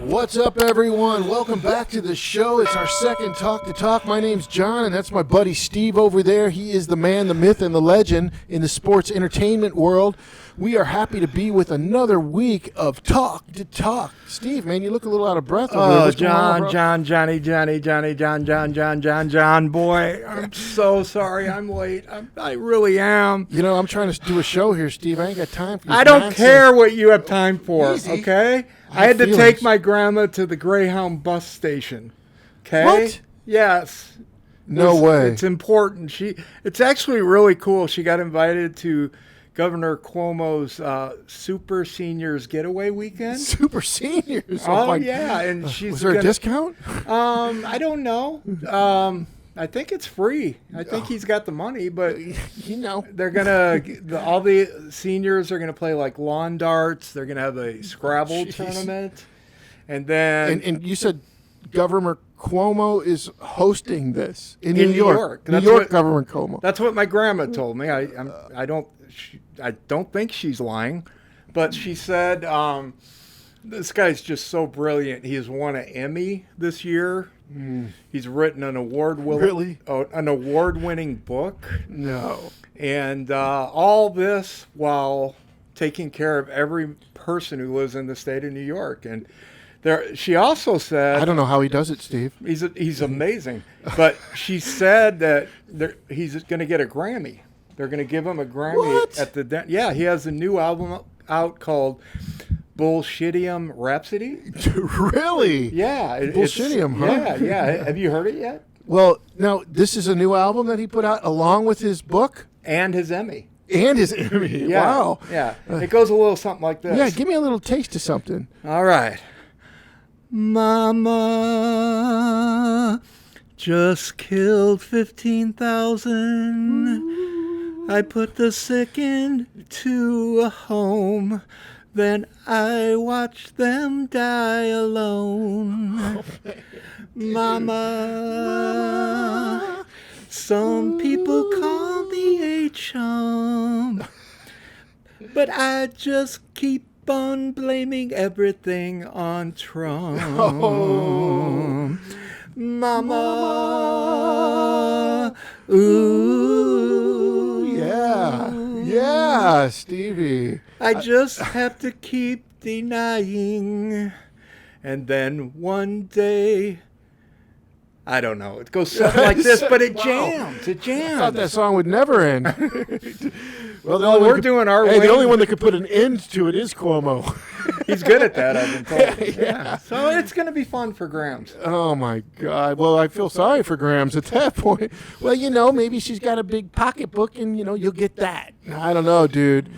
What's up, everyone? Welcome back to the show. It's our second Talk to Talk. My name's John, and that's my buddy Steve over there. He is the man, the myth, and the legend in the sports entertainment world. We are happy to be with another week of Talk to Talk. Steve, man, you look a little out of breath over there. John, boy, I'm so sorry I'm late. I really am. You know, I'm trying to do a show here, Steve. I ain't got time for this I don't nonsense. care what you have time for, Easy. okay? I had to take my grandma to the Greyhound bus station, okay? What? Yes. No way. It's important. It's actually really cool. She got invited to Governor Cuomo's Super Seniors Getaway Weekend. Super Seniors? Oh, yeah. And she's was there a discount? I don't know. I think it's free. I think he's got the money, but you know, they're all the seniors are gonna play like lawn darts. They're gonna have a Scrabble tournament, and then and you said Governor Cuomo is hosting this in New York. York. New York Governor Cuomo. That's what my grandma told me. I don't think she's lying, but she said this guy's just so brilliant. He has won an Emmy this year. He's written an award-winning book. No. And all this while taking care of every person who lives in the state of New York. And she also said, I don't know how he does it, Steve. He's amazing. But she said that he's going to get a Grammy. They're going to give him a Grammy What? at the yeah. He has a new album out called Bullshitium Rhapsody. Really? Yeah. Bullshitium, huh? Yeah. Have you heard it yet? Well, now, this is a new album that he put out along with his book? And his Emmy. And his Emmy. Yeah. Wow. Yeah. It goes a little something like this. Yeah, give me a little taste of something. All right. Mama just killed 15,000. I put the sick into a home. Then I watch them die alone. Mama, some people call me a chum, but I just keep on blaming everything on Trump. Oh. Mama, ooh. Yeah, Stevie. I just have to keep denying. And then one day, I don't know, it goes something like this, but it jams. It jams. I thought that song would never end. Well, we're doing our way. The only one that could put an end to it is Cuomo. He's good at that, I've been told. Yeah. So it's going to be fun for Grams. Oh, my God. Well, I feel sorry for Grams at that point. Well, you know, maybe she's got a big pocketbook and, you know, you'll get that. I don't know, dude.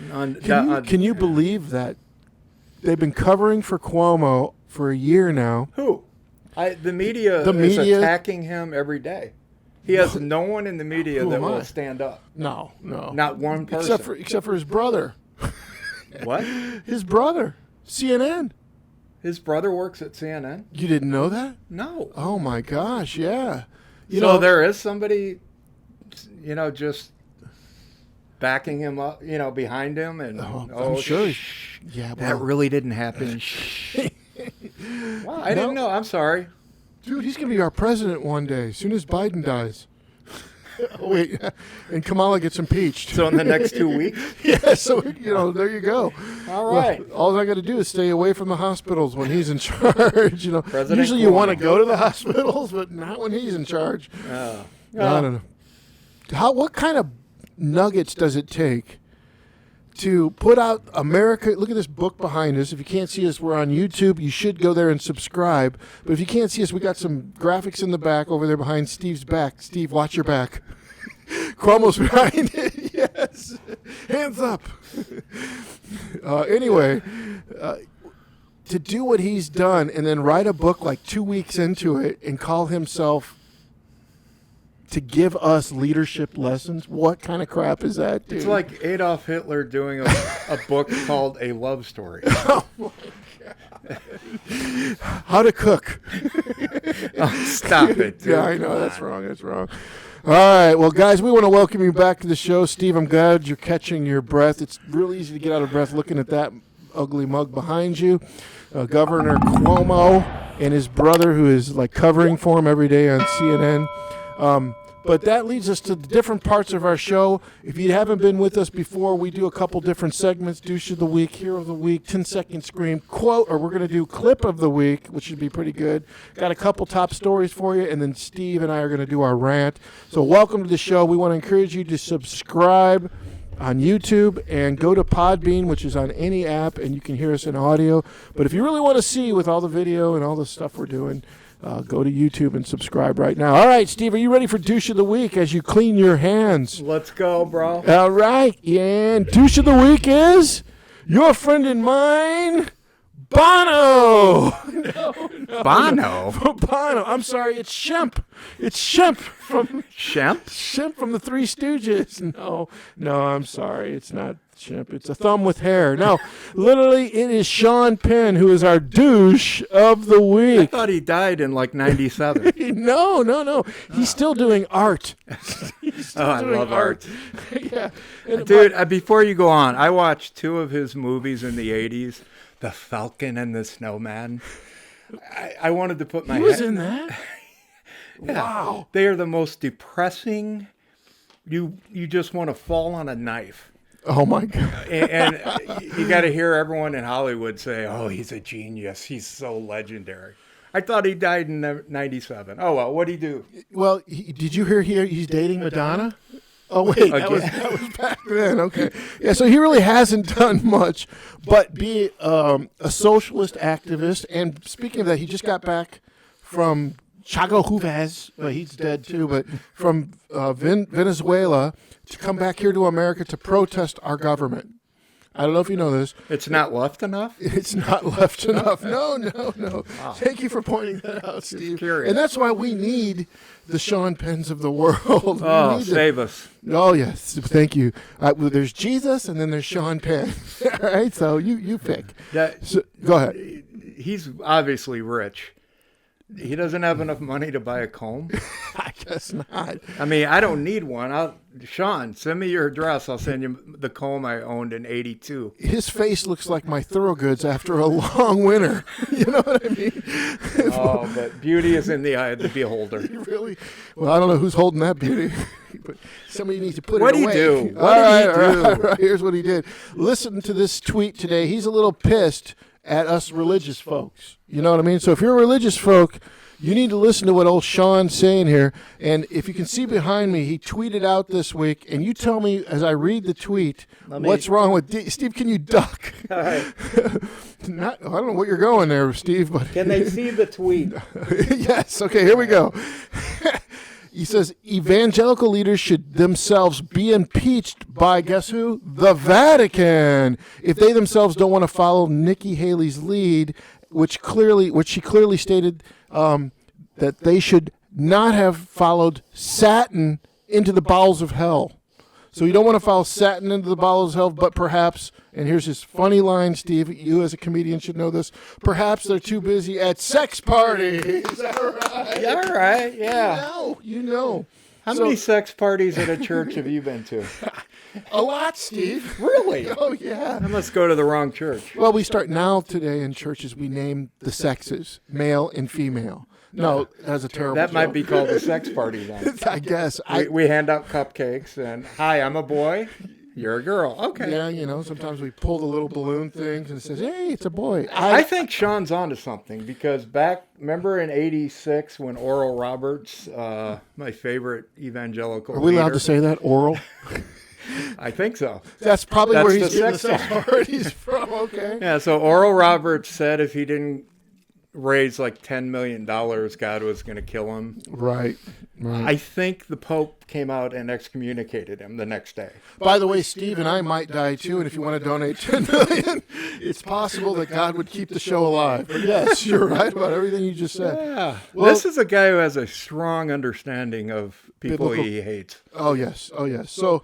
Can you believe that they've been covering for Cuomo for a year now? Who? The media is attacking him every day. He has no one in the media that will stand up. No. Not one person. Except for his brother. What? His brother. CNN. His brother works at CNN? You didn't know that? No. Oh, my gosh, yeah. You know, there is somebody, you know, just backing him up, you know, behind him. And I'm sure. Yeah, that really didn't happen. Wow, I didn't know. I'm sorry. Dude, he's going to be our president one day, as soon as Biden dies. Wait, and Kamala gets impeached. So in the next 2 weeks? Yeah, so, you know, there you go. All right. Well, all I got to do is stay away from the hospitals when he's in charge. You know, President usually Cuomo. You want to go to the hospitals, but not when he's in charge. I don't know. What kind of nuggets does it take to put out America? Look at this book behind us. If you can't see us, we're on YouTube. You should go there and subscribe. But if you can't see us, we got some graphics in the back over there behind Steve's back. Steve, watch your back. Cuomo's behind it. Yes. Hands up. Anyway, to do what he's done and then write a book like 2 weeks into it and call himself to give us leadership lessons, what kind of crap is that, dude? It's like Adolf Hitler doing a book called A Love Story. Oh, my God. How to cook. Oh, stop it, dude. Yeah, I know. That's wrong. All right. Well, guys, we want to welcome you back to the show. Steve, I'm glad you're catching your breath. It's real easy to get out of breath looking at that ugly mug behind you. Governor Cuomo and his brother, who is like covering for him every day on CNN. But that leads us to the different parts of our show. If you haven't been with us before, we do a couple different segments: Douche of the Week, Hero of the Week, 10-second scream, quote, or we're going to do Clip of the Week, which should be pretty good. Got a couple top stories for you, and then Steve and I are going to do our rant. So welcome to the show. We want to encourage you to subscribe on YouTube and go to Podbean, which is on any app, and you can hear us in audio. But if you really want to see with all the video and all the stuff we're doing, go to YouTube and subscribe right now. All right, Steve, are you ready for Douche of the Week as you clean your hands? Let's go, bro. All right, and Douche of the Week is your friend and mine, Bono. Bono? Bono. I'm sorry, it's Shemp. It's Shemp from Shemp? Shemp from the Three Stooges. No, I'm sorry, it's not Shemp. It's a thumb with hair. No, literally, it is Sean Penn, who is our Douche of the Week. I thought he died in like 97. No. He's still doing art. I love art. Yeah. Dude, before you go on, I watched 2 of his movies in the 80s, The Falcon and the Snowman. I wanted to put my He was head in that? Yeah. Wow. They are the most depressing. You just want to fall on a knife. Oh, my God. And you got to hear everyone in Hollywood say, oh, he's a genius. He's so legendary. I thought he died in 97. Oh, well, what'd he do? Well, did you hear he's dating Madonna? Oh, wait, that was back then. Okay. Yeah, so he really hasn't done much but be a socialist activist. And speaking of that, he just got back from Chago Chavez. He's dead, too, but from Venezuela to come back here to America to protest our government. I don't know if you know this. It's not left enough? It's not left enough. No. Wow. Thank you for pointing that out, Steve. Curious. And that's why we need the Sean Penns of the world. Oh, save us. Oh, yes. Thank you. Well, there's Jesus, and then there's Sean Penn. All right, so you pick. Go ahead. He's obviously rich. He doesn't have enough money to buy a comb? I guess not. I mean, I don't need one. Sean, send me your address. I'll send you the comb I owned in 82. His face looks like my Thorogoods after a long winter. You know what I mean? Oh, but beauty is in the eye of the beholder. Really? Well, I don't know who's holding that beauty. But somebody needs to put What it away. What do you do? All right. Here's what he did. Listen to this tweet today. He's a little pissed at us religious folks. You know what I mean? So if you're a religious folk, you need to listen to what old Sean's saying here. And if you can see behind me, he tweeted out this week, and you tell me as I read the tweet, what's wrong with Steve, can you duck? All right. I don't know what you're going there, Steve. But can they see the tweet? Yes. Okay, here we go. He says, evangelical leaders should themselves be impeached by, guess who? The Vatican. If they themselves don't want to follow Nikki Haley's lead, which she clearly stated that they should not have followed Satin into the bowels of hell. So you don't want to follow Satin into the bowels of hell, but perhaps, and here's his funny line, Steve, you as a comedian should know this, perhaps they're too busy at sex parties. Is that right? Yeah, all right, yeah. You know. How many sex parties at a church have you been to? A lot, Steve. Really? Oh, yeah. I must go to the wrong church. Well, we start now today in churches, we name the sexes, male and female. No, that's a terrible That joke. might be called a sex party then. I guess. We hand out cupcakes and, hi, I'm a boy. You're a girl. Okay. Yeah, sometimes we pull the little balloon things and it says, hey, it's a boy. I think Sean's onto something because remember in 86 when Oral Roberts, my favorite evangelical Are we allowed leader, to say that, oral? I think so. That's probably where he's getting the sex sex parties from, okay. Yeah, so Oral Roberts said if he didn't raise like $10 million, God was going to kill him. Right. I think the Pope came out and excommunicated him the next day. By the way, Steve and I might die too, and if you want to donate $10 million, it's possible that God would keep the show alive. But yes, you're right about everything you just said. Yeah. Well, this is a guy who has a strong understanding of people he hates. Oh, yes. So...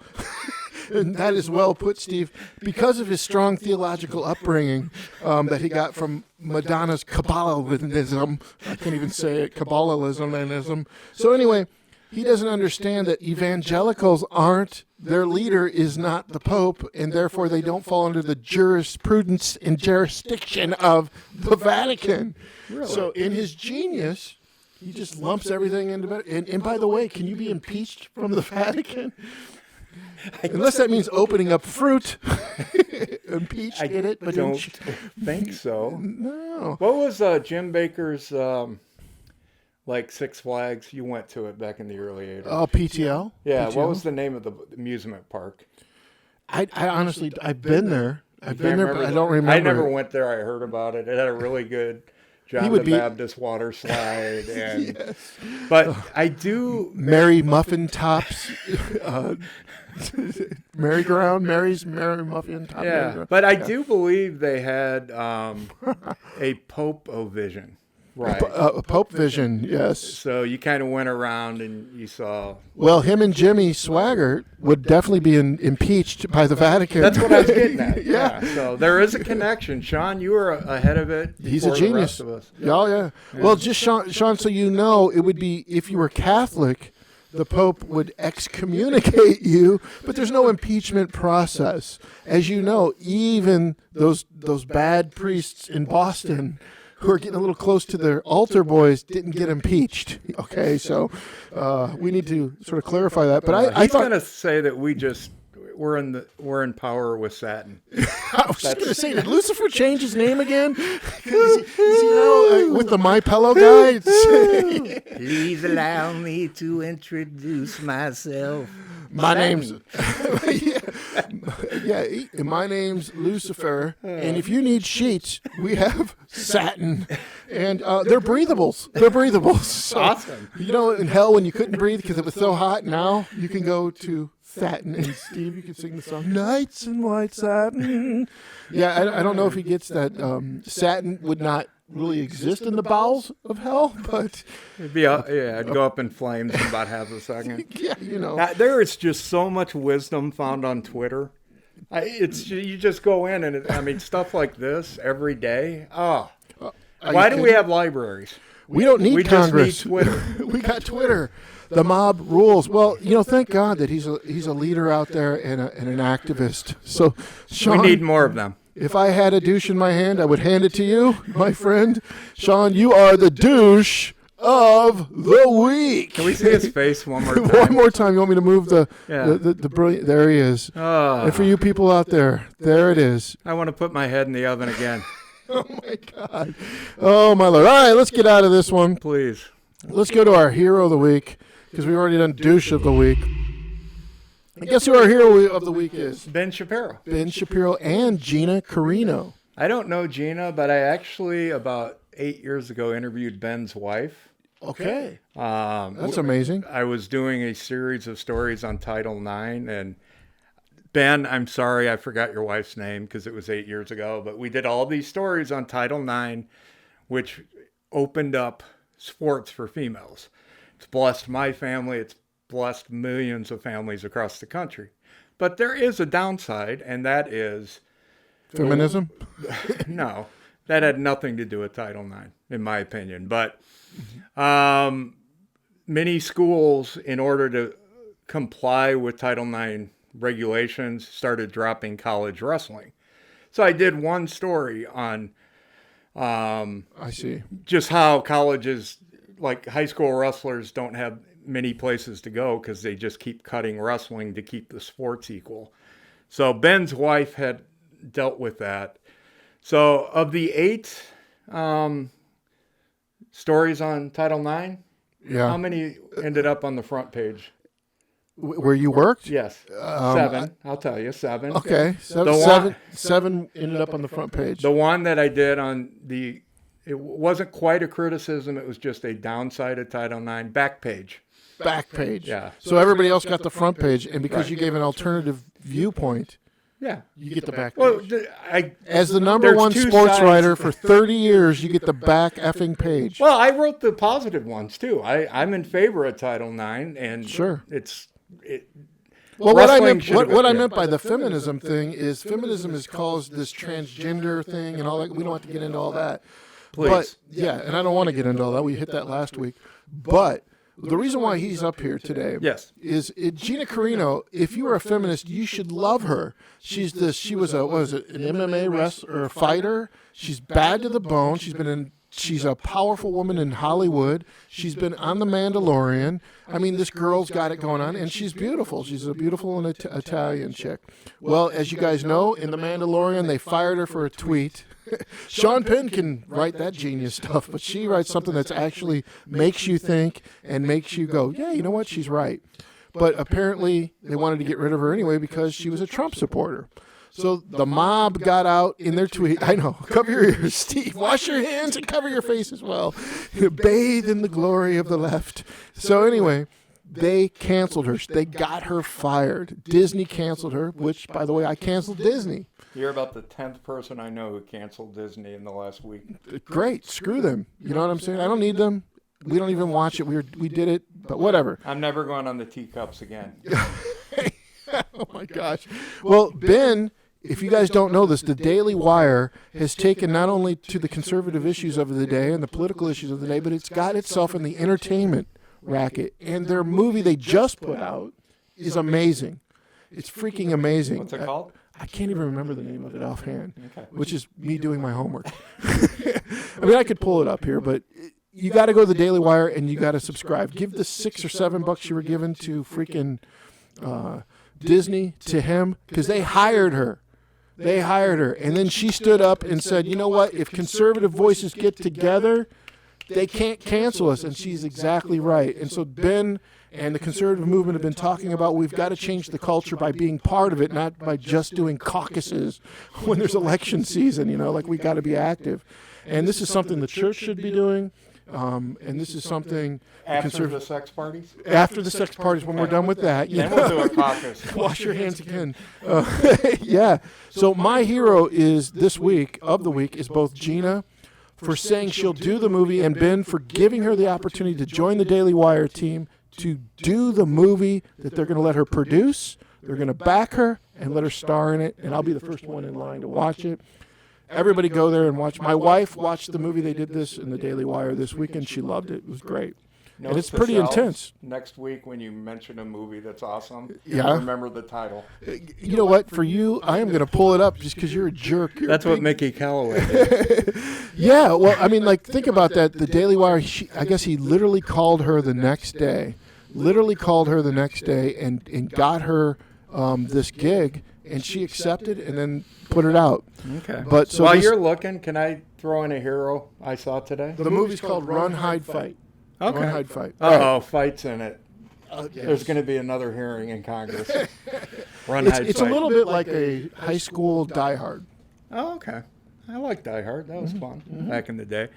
And that is well put, Steve. Because of his strong theological upbringing that he got from Madonna's Kabbalism, I can't even say it, Kabbalism. So anyway, he doesn't understand that evangelicals aren't, their leader is not the Pope, and therefore they don't fall under the jurisprudence and jurisdiction of the Vatican. Really? So in his genius, he just lumps everything into it. And by the way, can you be impeached from the Vatican? Unless that means opening up fruit. Impeached in it, but don't think so. No. What was Jim Baker's like Six Flags? You went to it back in the early 80s. Oh, PTL? Yeah, PTL? what was the name of the amusement park? I honestly, I've been there. I've been Can't there, but I don't remember. I never went there. I heard about it. It had a really good John the Baptist water slide. And, yes. But I do... Mary Muffin Tops. Merry-go-round, Mary's Merry Muffin Top. Yeah, but I do believe they had a Pope-o-vision. Right. A Pope vision, yes. So you kind of went around and you saw... Well, him and Jimmy Swaggart would definitely be impeached by the Vatican. That's what I was getting at. Yeah. So there is a connection. Sean, you were ahead of it. He's a genius. The rest of us. Oh, yeah. Well, just Sean, so you know, it would be, if you were Catholic, the Pope would excommunicate you, but there's no impeachment process. As you know, even those bad priests in Boston who are getting a little close to their altar boys didn't get impeached. Okay, so we need to sort of clarify that. But I thought, going to say that we're in power with Satin. I was just going to say, did Lucifer change his name again? Because with the My Pillow guy. Please allow me to introduce myself. My name's my name's Lucifer, and if you need sheets, we have Satin, and they're breathables. They're breathables. So, awesome. You know, in hell when you couldn't breathe because it was so hot, now you can go to Satin, and Steve, you can sing the song "Nights in White Satin." Yeah, I don't know if he gets that. Satin would not really exist in the bowels of hell, but it'd go up in flames in about half a second. Yeah, you know. Now, there is just so much wisdom found on Twitter. You just go in and stuff like this every day. Why do we have libraries? We don't need Congress. Just need Twitter. We got Twitter. The mob rules. Well, thank God that he's a leader out there and an activist. So, Sean, we need more of them. If I had a douche in my hand, I would hand it to you, my friend. Sean, you are the douche of the week. Can we see his face one more time? One more time. You want me to move the brilliant? There he is. Oh. And for you people out there, there it is. I want to put my head in the oven again. Oh, my God. Oh, my Lord. All right, let's get out of this one. Please. Let's go to our hero of the week, because we've already done douche of the week. And guess who our hero of the week is? Ben Shapiro. Ben Shapiro and Gina Carino. I don't know Gina, but I actually, about 8 years ago, interviewed Ben's wife. Okay. That's amazing. I was doing a series of stories on Title IX, and Ben, I'm sorry I forgot your wife's name because it was 8 years ago, but we did all these stories on Title IX, which opened up sports for females. It's blessed my family. It's blessed millions of families across the country. But there is a downside, and that is... Feminism? No, that had nothing to do with Title IX, in my opinion. But many schools, in order to comply with Title IX regulations, started dropping college wrestling. So I did one story on I see. Just how colleges, like high school wrestlers, don't have many places to go because they just keep cutting wrestling to keep the sports equal. So Ben's wife had dealt with that. So of the 8 stories on Title IX, how many ended up on the front page? Where you worked? Yes. 7. I'll tell you, 7. Okay. Seven ended up on the front page. The one that I did on it wasn't quite a criticism. It was just a downside of Title IX. Back page. Back page. Yeah. So everybody else got the front page, and because you gave an alternative viewpoint, you get the back page. Well, as the number one sports writer for 30 years, you get the back effing page. Well, I wrote the positive ones, too. I'm in favor of Title IX, and sure. What I meant by the feminism thing is feminism has caused this transgender thing and all that. We don't have to get into all that. Please. But, and I don't want to get into all that. We hit that last week. But The reason why he's up here today Yes. is Gina Carino. If you are a feminist, you should love her. She was an MMA wrestler or a fighter. She's bad to the bone. She's a powerful woman in Hollywood. She's been on The Mandalorian. I mean, this girl's got it going on, and she's beautiful. She's a beautiful and Italian chick. Well, as you guys know, in The Mandalorian, they fired her for a tweet. Sean Penn can write that genius stuff, but she writes something that actually makes you think and makes you go, yeah, you know what, she's right. But apparently they wanted to get rid of her anyway because she was a Trump supporter. So the mob got out in their tweet. I know. Cover your ears, Steve. Wash your hands and cover your face as well. Bathe in the glory of the left. So anyway, they canceled her. They got her fired. Disney canceled her, which, by the way, I canceled Disney. You're about the 10th person I know who canceled Disney in the last week. Great. Screw them. You know what I'm saying? I don't need them. We don't even watch it. We did it, but whatever. I'm never going on the teacups again. Oh, my gosh. Well, Ben... If you guys don't know this, the Daily Wire has taken not only to the conservative issues of the day and the political issues of the day, but it's got itself in the entertainment racket. And their movie they just put out is amazing. It's freaking amazing. What's it called? I can't even remember the name of it offhand, which is me doing my homework. I mean, I could pull it up here, but you got to go to the Daily Wire and you got to subscribe. Give the $6 or $7 you were given to freaking Disney to him because they hired her. They hired her. And then she stood up and said, you know what? If conservative voices get together, they can't cancel us. And she's exactly right. And so Ben and the conservative movement have been talking about we've got to change the culture by being part of it, not by just doing caucuses when there's election season, like we got to be active. And this is something the church should be doing. And this is something after the sex parties. After the sex parties, when we're done with that, then we'll do a caucus. Wash your hands again. Yeah. So my hero is this week of the week is both Gina for saying she'll do the movie and Ben for giving her the opportunity to join the Daily Wire team to do the movie that they're going to let her produce. They're going to back her and let her star in it, and I'll be the first one in line to watch it. Everybody go there and watch. My wife watched the movie. They did this in the Daily Wire this weekend. She loved it. It was great. And it's pretty intense. Next week when you mention a movie that's awesome, remember the title. You know what? For you, I am going to pull it up just because you're a jerk. That's what Mickey Callaway did. Yeah. Well, I mean, think about that. The Daily Wire, I guess he literally called her the next day. And got her this gig. And she accepted and then put it out. Okay. But so while you're looking, can I throw in a hero I saw today? The movie's called Run, Hide, Fight. Okay. Run, Hide, Fight. Oh, Fight's in it. Yes. There's going to be another hearing in Congress. Run, Hide, It's Fight. a little bit like a high school Die Hard. Oh, okay. I like Die Hard. That was fun back in the day.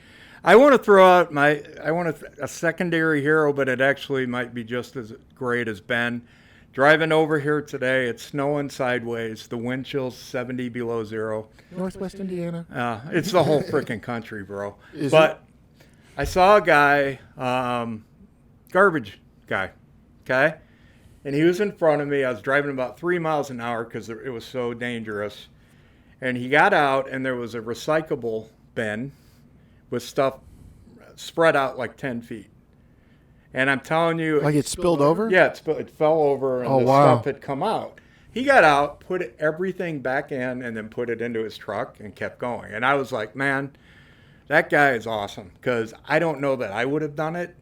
I want to throw out a secondary hero, but it actually might be just as great as Ben. Driving over here today, it's snowing sideways. The wind chill's 70 below zero. Northwest Indiana. It's the whole freaking country, bro. But I saw a guy, garbage guy, okay? And he was in front of me. I was driving about 3 miles an hour because it was so dangerous. And he got out, and there was a recyclable bin with stuff spread out like 10 feet. And I'm telling you... Like it spilled over? Yeah, it fell over and stuff had come out. He got out, put everything back in, and then put it into his truck and kept going. And I was like, man, that guy is awesome because I don't know that I would have done it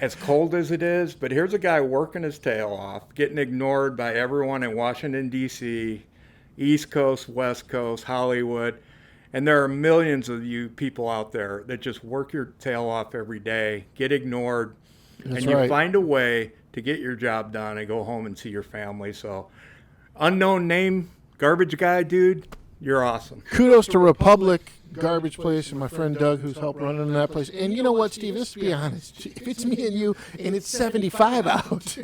as cold as it is. But here's a guy working his tail off, getting ignored by everyone in Washington, D.C., East Coast, West Coast, Hollywood. And there are millions of you people out there that just work your tail off every day, get ignored, and you find a way to get your job done and go home and see your family. So, unknown name, garbage guy, dude, you're awesome. Kudos to Republic Garbage Place and my friend Doug who's helped run in that place. And you know what, Steve, let's be honest. If it's me and you and it's 75 out,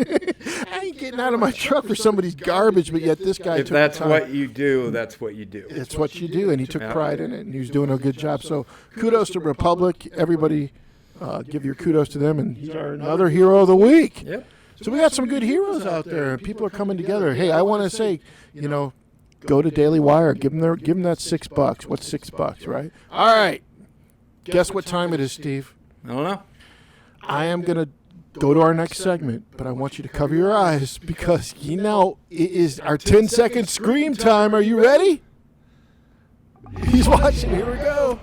I ain't getting out of my truck for somebody's garbage, but yet this guy took the time. If that's what you do, that's what you do. It's what you do, and he took pride in it, and he was doing a good job. So kudos to Republic. Everybody give your kudos to them, and he's our another hero of the week. Yep. So we got some good heroes out there, and people are coming together. Hey, I want to say, go to Daily Wire. Give them that $6. What's $6, right? All right. Guess what time it is, Steve? I don't know. I am going to go to our next segment, but I want you to cover your eyes because it is our 10-second scream time. Are you ready? He's watching. Here we go.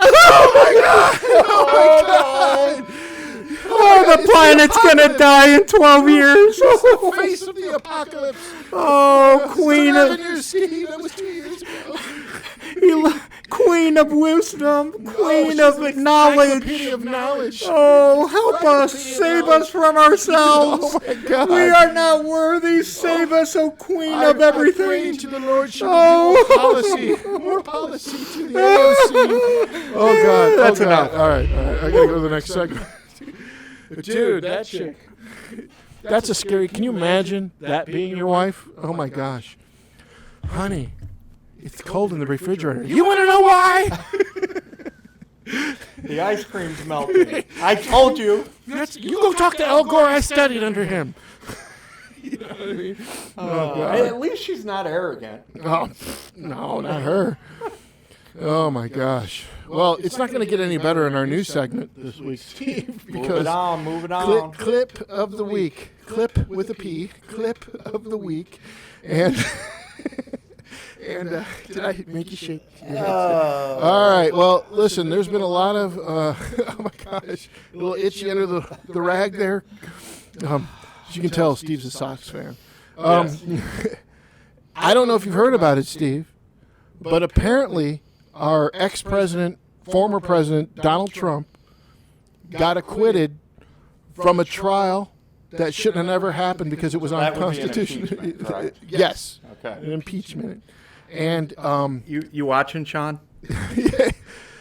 Oh my God! Oh my God! Oh, the planet's gonna die in 12 years. The face of the apocalypse. Oh, Queen of years, Steve. That was 2 years ago. Queen of wisdom, Queen of knowledge. Encyclopedia of knowledge. Oh, help us, save us from ourselves. Oh my God. We are not worthy. Save us, O Queen of I everything. pray to the Lord, should more policy to the AOC. Oh God, That's enough. enough. All right, I gotta go to the next segment. Dude, that chick. That's a scary. Can you imagine that being your wife? Oh my gosh, honey, it's cold in the refrigerator. You want to know why? The ice cream's melting. I told you. You go talk to Al Gore. I studied under him. You know what I mean? Oh God. At least she's not arrogant. Oh, no, not her. Oh my gosh. Well, it's not going to get any better in our news segment this week, Steve. Move it on. Clip of the week. Clip with a P. Clip of the week. And did I make you shake? All right. Well, listen. There's been a lot of oh my gosh, a little itchy under the rag there. As you can tell, Steve's a Sox fan. I don't know if you've heard about it, Steve, but apparently our ex-president, former president, Donald Trump, got acquitted from a trial that shouldn't have never happened because it was unconstitutional. Yes. Okay. An impeachment. And you watching, Sean?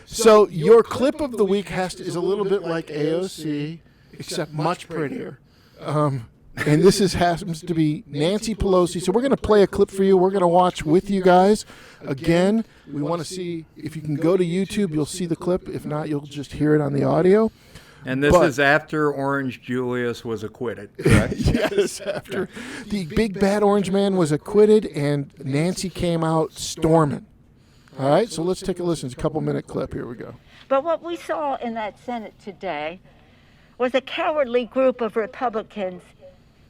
so your clip of the week is a little bit like AOC, except much prettier. And this happens to be Nancy Pelosi. So we're going to play a clip for you. We're going to watch with you guys. Again, we want to see if you can go to YouTube, you'll see the clip. If not, you'll just hear it on the audio. And this is after Orange Julius was acquitted, correct? Yes, after the big bad orange man was acquitted and Nancy came out storming. All right, so let's take a listen. It's a couple-minute clip. Here we go. But what we saw in that Senate today was a cowardly group of Republicans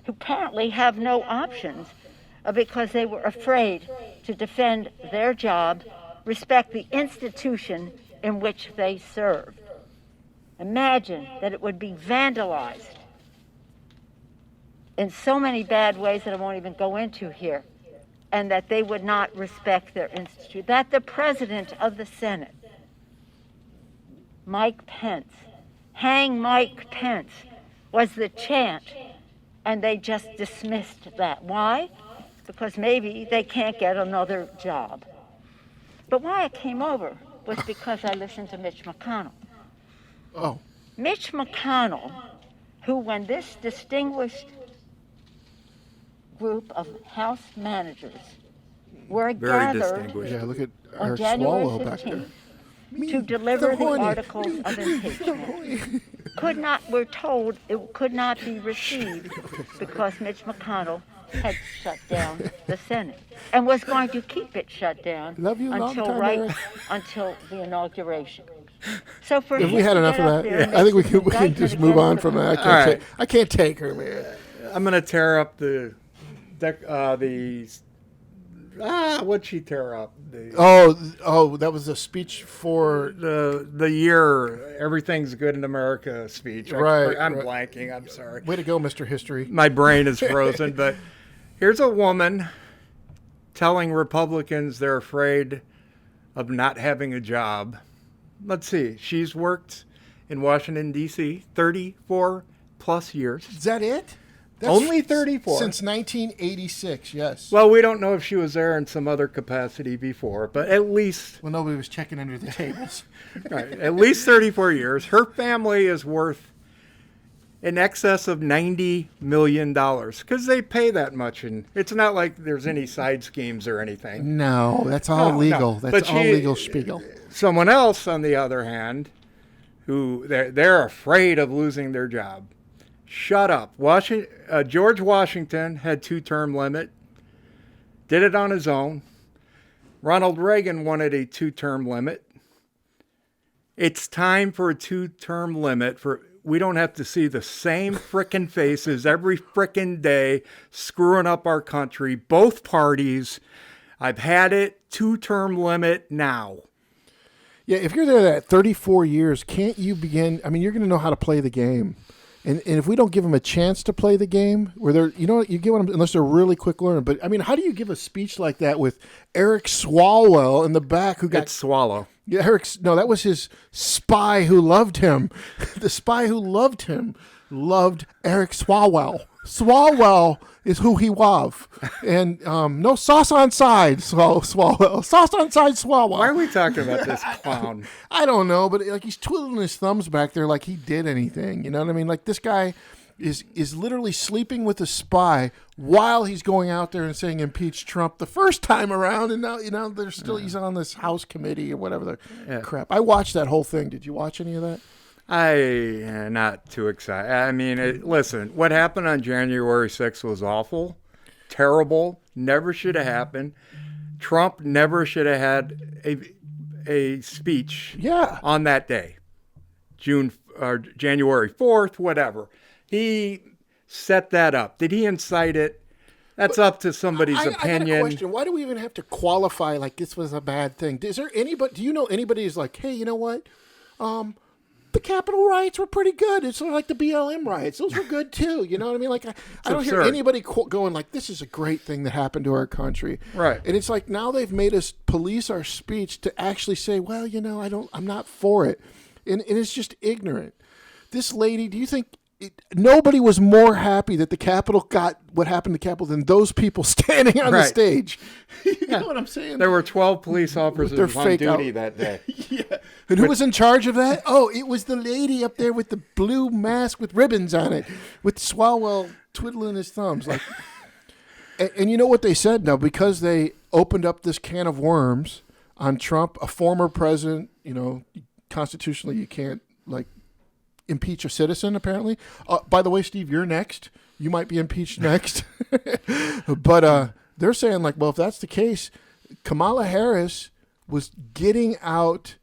who apparently have no options because they were afraid to defend their job, respect the institution in which they serve. Imagine that it would be vandalized in so many bad ways that I won't even go into here, and that they would not respect their institution. That the president of the Senate, Mike Pence, hang Mike Pence, was the chant, and they just dismissed that. Why? Because maybe they can't get another job. But why I came over was because I listened to Mitch McConnell. Oh. Mitch McConnell, who when this distinguished group of House managers were Very gathered distinguished. Yeah, look at on our January swallow back there. 15th to deliver the horny. articles of impeachment, we're told it could not be received because Mitch McConnell had shut down the Senate and was going to keep it shut down Love you, long time, Mary. until the inauguration. So for If we had enough of that, I think we can just move on from that. I can't take her, man. I'm going to tear up what'd she tear up? That was a speech for The year Everything's Good in America speech. Right. I'm blanking. I'm sorry. Way to go, Mr. History. My brain is frozen. But here's a woman telling Republicans they're afraid of not having a job. Let's see. She's worked in Washington, D.C. 34 plus years. Is that it? Only 34. Since 1986, yes. Well, we don't know if she was there in some other capacity before, but at least... Well, nobody was checking under the tables. Right, at least 34 years. Her family is worth in excess of $90 million because they pay that much. And it's not like there's any side schemes or anything. No, that's all legal. No. That's all legal spiegel. Someone else, on the other hand, who they're afraid of losing their job. Shut up. George Washington had 2-term limit, did it on his own. Ronald Reagan wanted a 2-term limit. It's time for a 2-term limit we don't have to see the same frickin' faces every frickin' day screwing up our country. Both parties. I've had it. 2-term limit now. Yeah, if you're there that 34 years, can't you begin? I mean, you're going to know how to play the game. And if we don't give them a chance to play the game, where they're, you know, you give them, unless they're really quick learner. But, I mean, how do you give a speech like that with Eric Swalwell in the back who got... It's Swallow. Yeah, no, that was his spy who loved him. The spy who loved him loved Eric Swalwell. Swalwell is who he was. And no sauce on side, Swalwell. Sauce on side, Swalwell. Why are we talking about this clown? I don't know, but like he's twiddling his thumbs back there like he did anything. You know what I mean? Like this guy is literally sleeping with a spy while he's going out there and saying impeach Trump the first time around, and now they're still he's on this House committee or whatever the crap. I watched that whole thing. Did you watch any of that? Not too excited. I mean, listen, what happened on January 6th was awful, terrible, never should have happened. Trump never should have had a speech on that day, January 4th, whatever. He set that up. Did he incite it? That's up to somebody's opinion. I got a question. Why do we even have to qualify like this was a bad thing? Is there anybody? Do you know anybody who's like, hey, you know what? The Capitol riots were pretty good. It's sort of like the BLM riots. Those were good too. You know what I mean? Like I don't hear anybody going like, this is a great thing that happened to our country. Right. And it's like now they've made us police our speech to actually say, well, you know, I'm not for it. And it's just ignorant. This lady, do you think nobody was more happy that the Capitol got what happened to the Capitol than those people standing on the stage? You know what I'm saying? There were 12 police officers on duty that day. Yeah. And who was in charge of that? Oh, it was the lady up there with the blue mask with ribbons on it, with Swalwell twiddling his thumbs. Like, and you know what they said now? Because they opened up this can of worms on Trump, a former president, you know, constitutionally you can't, like, impeach a citizen, apparently. By the way, Steve, you're next. You might be impeached next. But they're saying, like, well, if that's the case, Kamala Harris was getting out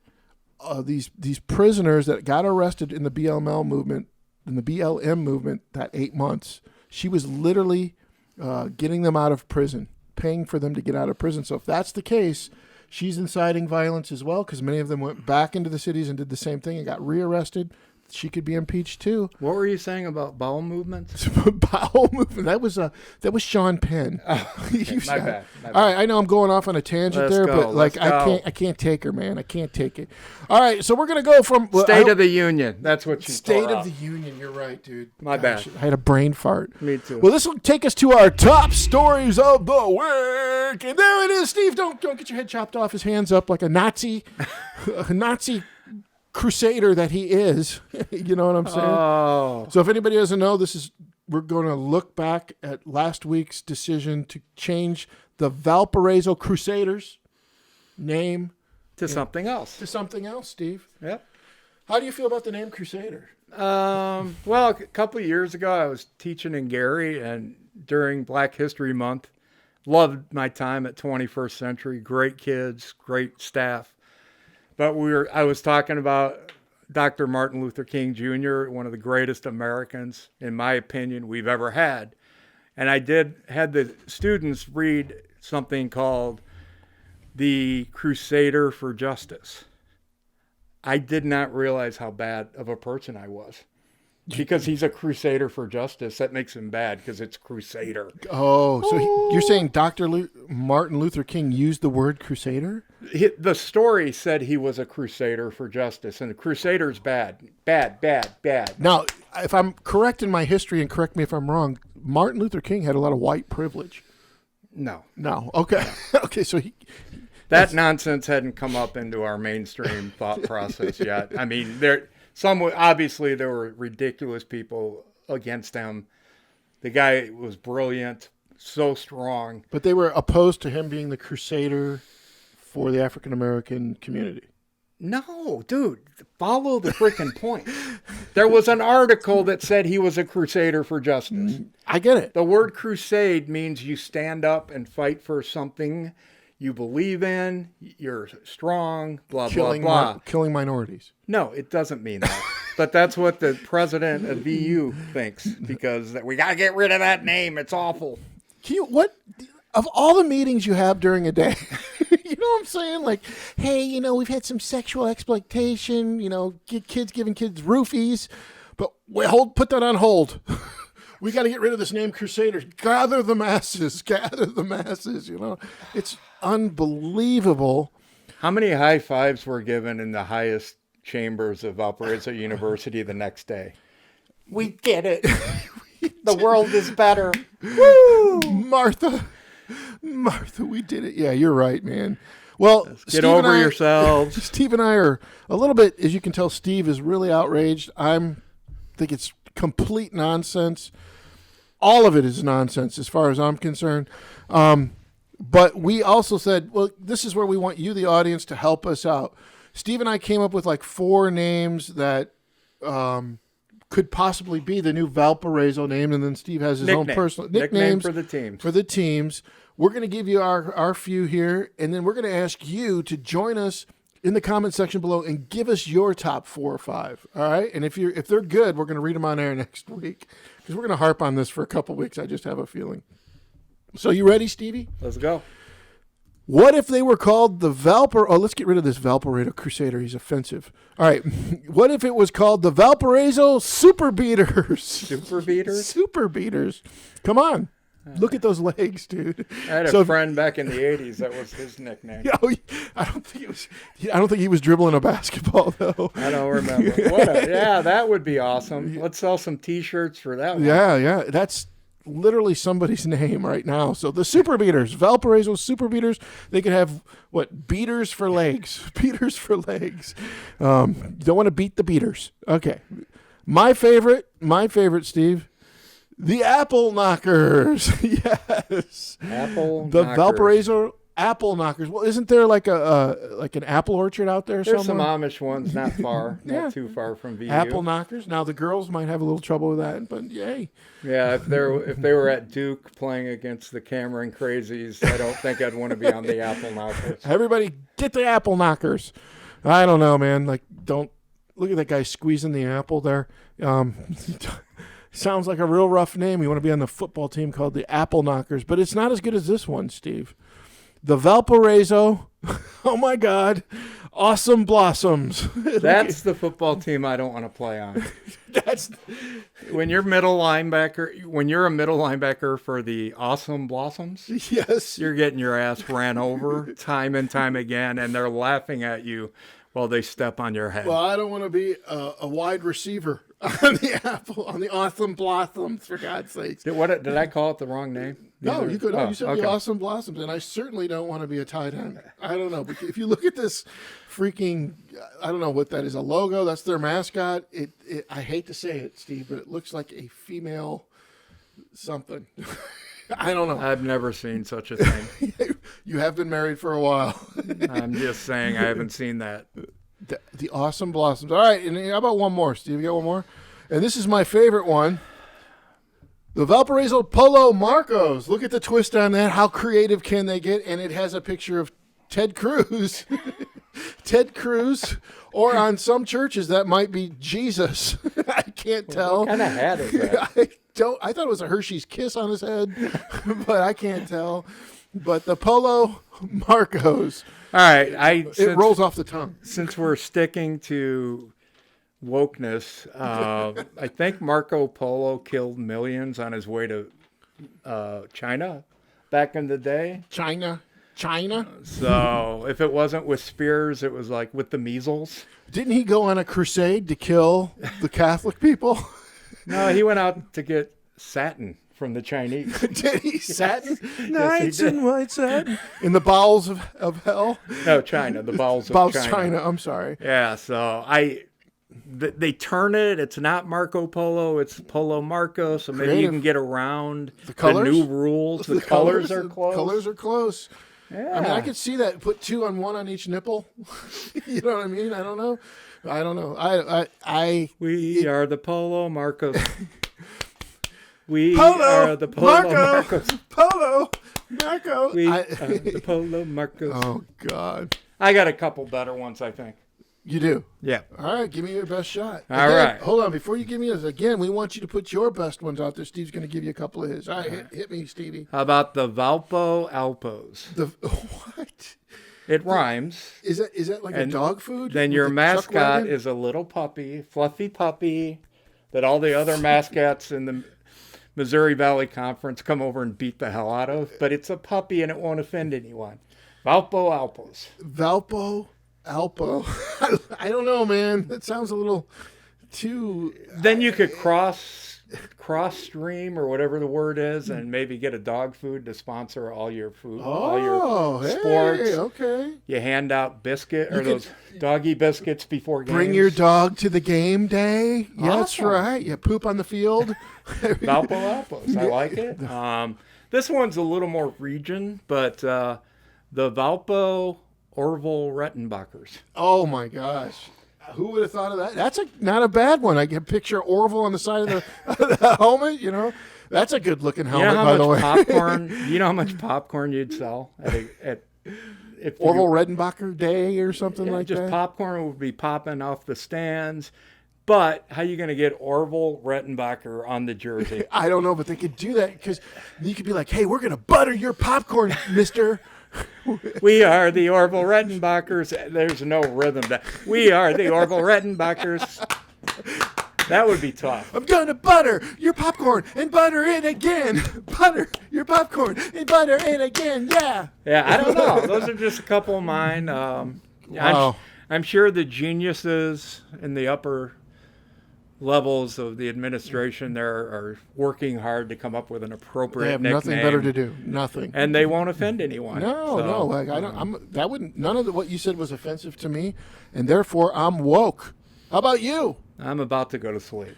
these prisoners that got arrested in the BLM movement, that 8 months. She was literally getting them out of prison, paying for them to get out of prison. So if that's the case, she's inciting violence as well, because many of them went back into the cities and did the same thing and got rearrested. She could be impeached too. What were you saying about bowel movements? Bowel movement. That was Sean Penn. Oh, okay. My bad. All right, I know I'm going off on a tangent but like I can't take her, man. I can't take it. All right, so we're gonna go from State of the Union. That's what you State of the Union. You're right, dude. My bad. I had a brain fart. Me too. Well, this will take us to our top stories of the week, and there it is. Steve, don't get your head chopped off. His hands up like a Nazi crusader that he is. You know what I'm saying? Oh. So if anybody doesn't know, we're going to look back at last week's decision to change the Valparaiso Crusaders name to something else. To something else, Steve. Yep. How do you feel about the name Crusader? Well, a couple of years ago, I was teaching in Gary, and during Black History Month, loved my time at 21st Century. Great kids, great staff. But I was talking about Dr. Martin Luther King Jr., one of the greatest Americans, in my opinion, we've ever had. And I had the students read something called The Crusader for Justice. I did not realize how bad of a person I was. Because he's a crusader for justice, that makes him bad because it's crusader. Oh, so you're saying Martin Luther King used the word crusader? The story said he was a crusader for justice, and a crusader's bad. Bad, bad, bad. Now, if I'm correct in my history, and correct me if I'm wrong, Martin Luther King had a lot of white privilege. No. Okay. Okay, so that nonsense hadn't come up into our mainstream thought process yet. I mean, obviously there were ridiculous people against him. The guy was brilliant, so strong. But they were opposed to him being the crusader for the African American community. No, dude, follow the freaking point. There was an article that said he was a crusader for justice. I get it. The word crusade means you stand up and fight for something you believe in, you're strong, blah, blah, blah. Killing minorities. No, it doesn't mean that. But that's what the president of VU thinks, because we got to get rid of that name. It's awful. Of all the meetings you have during a day, you know what I'm saying? Like, hey, we've had some sexual exploitation, kids giving kids roofies, but put that on hold. We got to get rid of this name Crusaders. Gather the masses. It's unbelievable. How many high fives were given in the highest chambers of Valparaiso University the next day? We did it. The world is better. Woo! Martha, we did it. Yeah, you're right, man. Well, get over yourselves. Steve and I are a little bit, as you can tell, Steve is really outraged. I think it's complete nonsense. All of it is nonsense as far as I'm concerned. But we also said, well, this is where we want you, the audience, to help us out. Steve and I came up with like 4 names that could possibly be the new Valparaiso name, and then Steve has his own personal nicknames for the teams. We're going to give you our few here, and then we're going to ask you to join us in the comment section below and give us your top 4 or 5. All right, and if they're good, we're going to read them on air next week, because we're going to harp on this for a couple weeks. I just have a feeling. So you ready, Stevie? Let's go. What if they were called the let's get rid of this Valparaiso Crusader. He's offensive. All right. What if it was called the Valparaiso Super Beaters? Super Beaters? Super Beaters. Come on. Look at those legs, dude. I had a friend back in the 80s. That was his nickname. I don't think he was dribbling a basketball, though. I don't remember. That would be awesome. Let's sell some T-shirts for that one. Yeah. That's literally somebody's name right now. So the Super Beaters, Valparaiso Super Beaters, they could have beaters for legs. Beaters for legs. You don't want to beat the beaters. Okay. My favorite, Steve, the Apple Knockers. Yes. The Valparaiso Apple Knockers. Well, isn't there like an apple orchard out there somewhere? There's some Amish ones, not far, not too far from VU. Apple Knockers. Now the girls might have a little trouble with that, but yay. Yeah, if they were at Duke playing against the Cameron Crazies, I don't think I'd want to be on the Apple Knockers. Everybody get the Apple Knockers. I don't know, man. Like, don't look at that guy squeezing the apple there. Sounds like a real rough name. You want to be on the football team called the Apple Knockers, but it's not as good as this one, Steve. The Valparaiso, oh my God, Awesome Blossoms. That's the football team I don't want to play on. When you're a middle linebacker for the Awesome Blossoms, yes, you're getting your ass ran over time and time again, and they're laughing at you while they step on your head. Well, I don't want to be a wide receiver on the Awesome Blossoms, for God's sakes. Did I call it the wrong name? No, you could. You said the Awesome Blossoms, and I certainly don't want to be a tight end. I don't know, but if you look at this freaking, I don't know what that is, a logo. That's their mascot. I hate to say it, Steve, but it looks like a female something. I don't know. I've never seen such a thing. You have been married for a while. I'm just saying I haven't seen that. The Awesome Blossoms. All right, and how about one more, Steve? You got one more? And this is my favorite one. The Valparaiso Polo Marcos. Look at the twist on that. How creative can they get? And it has a picture of Ted Cruz. Ted Cruz. Or on some churches, that might be Jesus. I can't tell. What kind of hat is that? I thought it was a Hershey's Kiss on his head, but I can't tell. But the Polo Marcos. All right. It rolls off the tongue. Since we're sticking to wokeness, I think Marco Polo killed millions on his way to China back in the day. China. So if it wasn't with spears, it was like with the measles. Didn't he go on a crusade to kill the Catholic people? No, he went out to get satin from the Chinese. Did he? Satin? Nights in white satin. In the bowels of hell? No, China. The bowels of China. I'm sorry. Yeah, so they turn it. It's not Marco Polo. It's Polo Marco. So maybe you can get around the new rules. The colors are close. Colors are close. Yeah. I mean, I could see that. Put 2 on 1 on each nipple. You know what I mean? I don't know. We are the Polo Marcos. We are the Polo Marcos. Polo Marco. We are the Polo Marcos. Oh, God. I got a couple better ones, I think. You do? Yeah. All right, give me your best shot. All right. Hold on. Before you give me this, again, we want you to put your best ones out there. Steve's going to give you a couple of his. All right, hit me, Stevie. How about the Valpo Alpos? What? It rhymes. Is that like a dog food? Then with your the chuck mascot wagon? is a little puppy, fluffy puppy, that all the other mascots in the Missouri Valley Conference come over and beat the hell out of. But it's a puppy and it won't offend anyone. Valpo Alpos. Valpo Alpo. I don't know, man. That sounds a little too. Then you could cross stream or whatever the word is, and maybe get a dog food to sponsor all your food, all your sports. Okay. You hand out those doggy biscuits before games. Bring your dog to the game day. Yeah, that's Awesome. right. You poop on the field. Valpo Alpos. I like it. This one's a little more region, but the Valpo Orville Rettenbachers. Oh my gosh. Who would have thought of that? That's not a bad one. I can picture Orville on the side of the helmet, you know. That's a good looking helmet, by the way. You know how much popcorn you'd sell at if Orville Redenbacher Day or something like just that? popcorn would be popping off the stands. But how are you going to get Orville Rettenbacher on the jersey? I don't know, but they could do that because you could be like, hey, we're going to butter your popcorn, mister. We are the Orville Rettenbachers. There's no rhythm. We are the Orville Rettenbachers. That would be tough. I'm going to butter your popcorn and butter it again. Butter your popcorn and butter it again. Yeah. Yeah, I don't know. Those are just a couple of mine. Wow. I'm sure the geniuses in the upper levels of the administration there are working hard to come up with an appropriate They have nickname. nothing better to do. Nothing. And they won't offend anyone. No. Like, I don't. None of what you said was offensive to me, and therefore I'm woke. How about you? I'm about to go to sleep.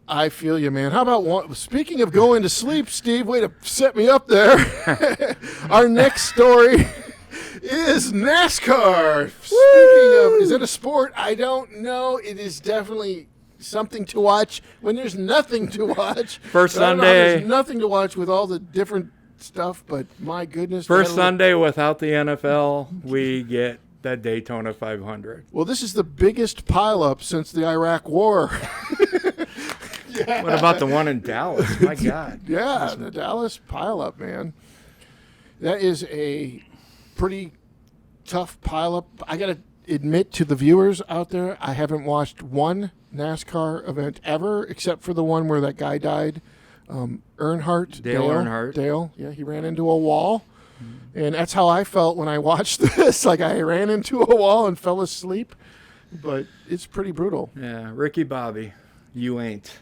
I feel you, man. How about speaking of going to sleep, Steve? Way to set me up there. Our next story is NASCAR. Speaking of, is it a sport? I don't know. It is definitely something to watch when there's nothing to watch. First I don't know how Sunday. there's nothing to watch with all the different stuff, but my goodness. First Sunday without the NFL, we get the Daytona 500. Well, this is the biggest pileup since the Iraq War. What about the one in Dallas? My God. Yeah, the Dallas pileup, man. That is a pretty tough pileup. I got to admit to the viewers out there, I haven't watched one NASCAR event ever, except for the one where that guy died. Earnhardt. Dale Earnhardt. Dale, yeah, he ran into a wall. And that's how I felt when I watched this. Like I ran into a wall and fell asleep. But it's pretty brutal. Yeah, Ricky Bobby, you ain't.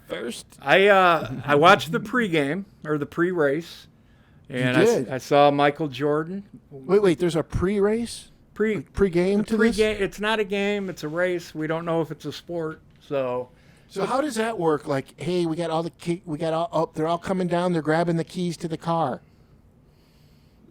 First, I watched the pregame or the pre-race, and You did? I saw Michael Jordan. wait, there's a pre-race? Pre-game to this? Pre-game. It's not a game. It's a race. We don't know if it's a sport. So how does that work? Like, hey, we got all the they're all coming down. They're grabbing the keys to the car.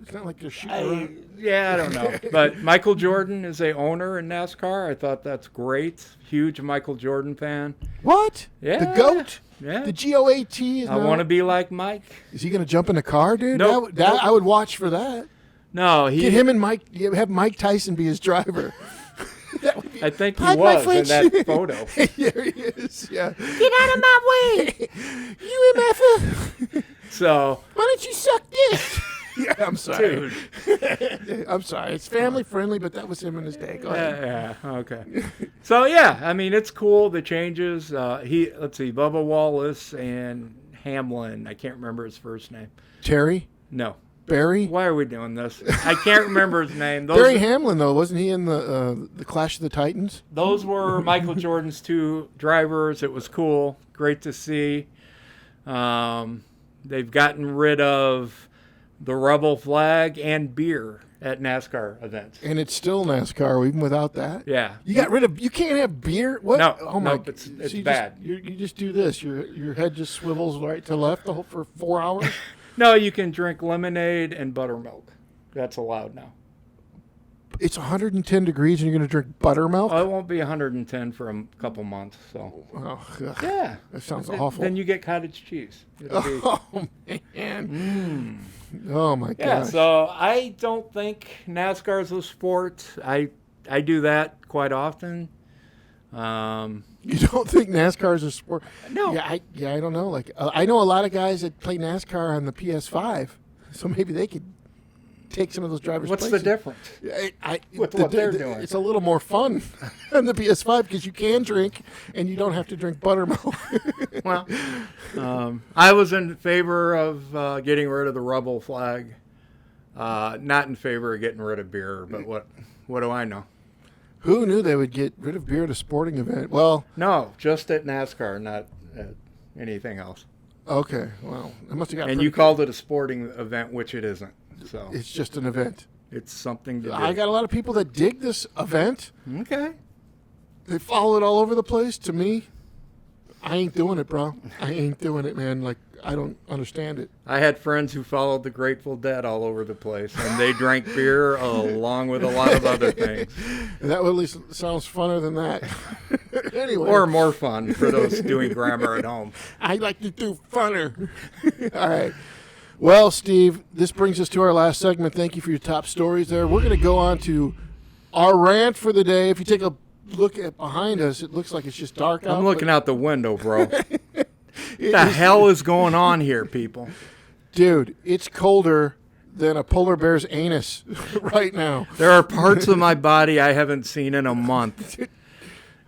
It's not like they're shooting around. I don't know. But Michael Jordan is a owner in NASCAR. I thought that's great. Huge Michael Jordan fan. What? Yeah. The GOAT? Yeah. The GOAT? I want to be like Mike. Is he going to jump in a car, dude? Nope. That I would watch for that. No, Get him and Mike. Have Mike Tyson be his driver. That would be, I think he Pardon my was in French. that photo. There he is. Yeah. Get out of my way! You MF. So, Why don't you suck this? Yeah, I'm sorry. dude. I'm sorry. It's family friendly, but that was him in his day. Go ahead. Yeah, okay. So yeah, I mean it's cool the changes. Let's see, Bubba Wallace and Hamlin. I can't remember his first name. Terry? No. Barry? Why are we doing this? I can't remember his name. Barry Hamlin, though, wasn't he in the Clash of the Titans? Those were Michael Jordan's two drivers. It was cool, great to see. They've gotten rid of the rebel flag and beer at NASCAR events. And it's still NASCAR, even without that? Yeah. You got rid of, you can't have beer? What? No, Oh my! no, it's so you bad. You just do this. Your head just swivels right to left for 4 hours? No, you can drink lemonade and buttermilk. That's allowed now. It's 110 degrees and you're going to drink buttermilk? Oh, it won't be 110 for a couple months. So Oh, ugh. yeah, That sounds Then- awful. Then you get cottage cheese. It'll be- Oh, man. Oh, my yeah. gosh. So I don't think NASCAR is a sport. I do that quite often. You don't think NASCAR is a sport? No. I don't know. Like I know a lot of guys that play NASCAR on the PS5, so maybe they could take some of those drivers' What's places. the difference? With what they're doing? It's a little more fun on the PS5 because you can drink and you don't have to drink buttermilk. Well, I was in favor of getting rid of the rebel flag. Not in favor of getting rid of beer, but what do I know? Who knew they would get rid of beer at a sporting event? Well, no, just at NASCAR, not at anything else. Okay, well, I must have got. And you called it a sporting event, which it isn't. So it's just an event. It's something to do. I got a lot of people that dig this event. Okay. They follow it all over the place. To me, I ain't doing it, bro. I ain't doing it, man. Like, I don't understand it. I had friends who followed the Grateful Dead all over the place, and they drank beer along with a lot of other things. That at least sounds funner than that. Anyway. Or more fun for those doing grammar at home. I like to do funner. All right. Well, Steve, this brings us to our last segment. Thank you for your top stories there. We're going to go on to our rant for the day. If you take a look at behind us, it looks like it's just dark out. I'm looking out the window, bro. What the hell is going on here, people? Dude, it's colder than a polar bear's anus right now. There are parts of my body I haven't seen in a month.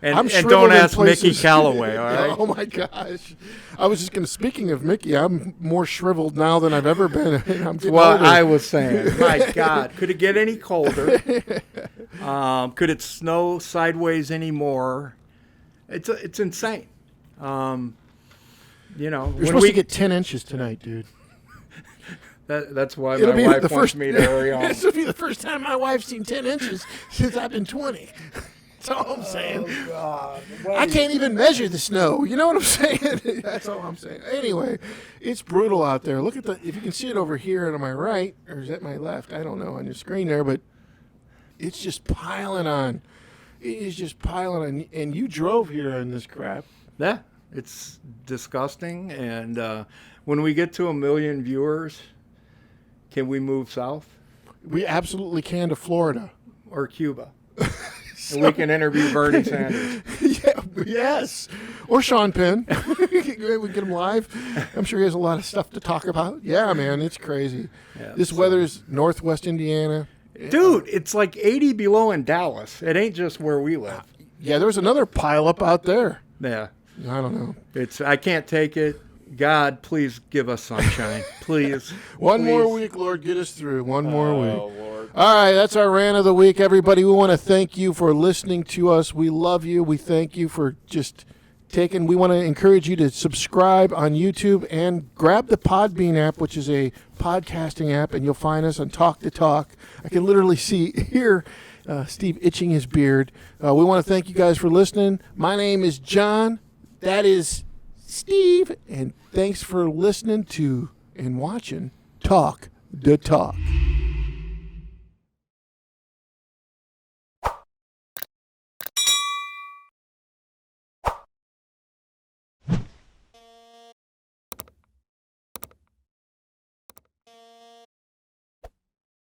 And shriveled don't in ask places. Mickey Callaway, all right? Oh, my gosh. I was just going to, speaking of Mickey, I'm more shriveled now than I've ever been. I'm getting Well, older. I was saying, my God, could it get any colder? Could it snow sideways anymore? It's insane. You know, You're supposed to get 10 inches tonight, dude. That's why It'll my be wife the wants first, me to hurry on. This will be the first time my wife's seen 10 inches since I've been 20. That's all I'm saying. Oh, God. I can't even measure the snow. You know what I'm saying? That's all I'm saying. Anyway, it's brutal out there. Look at if you can see it over here to my right, or is that my left? I don't know on your screen there, but it's just piling on. It is just piling on. And you drove here on this crap. Yeah, it's disgusting. And when we get to 1 million viewers, can we move south? We absolutely can to Florida. Or Cuba. And we can interview Bernie Sanders. Yes. Or Sean Penn. We get him live. I'm sure he has a lot of stuff to talk about. Yeah, man, it's crazy. Yeah, this weather's Northwest Indiana. Dude, it's like 80 below in Dallas. It ain't just where we live. Yeah, there's another pile up out there. Yeah. I don't know. I can't take it. God, please give us sunshine. Please. One more week, Lord, get us through. One more week. Lord. All right, that's our rant of the week, everybody. We want to thank you for listening to us. We love you. We thank you for just taking. We want to encourage you to subscribe on YouTube and grab the Podbean app, which is a podcasting app, and you'll find us on TalkdaTalk. I can literally hear Steve itching his beard. We want to thank you guys for listening. My name is John. That is Steve, and thanks for listening to and watching Talk the Talk.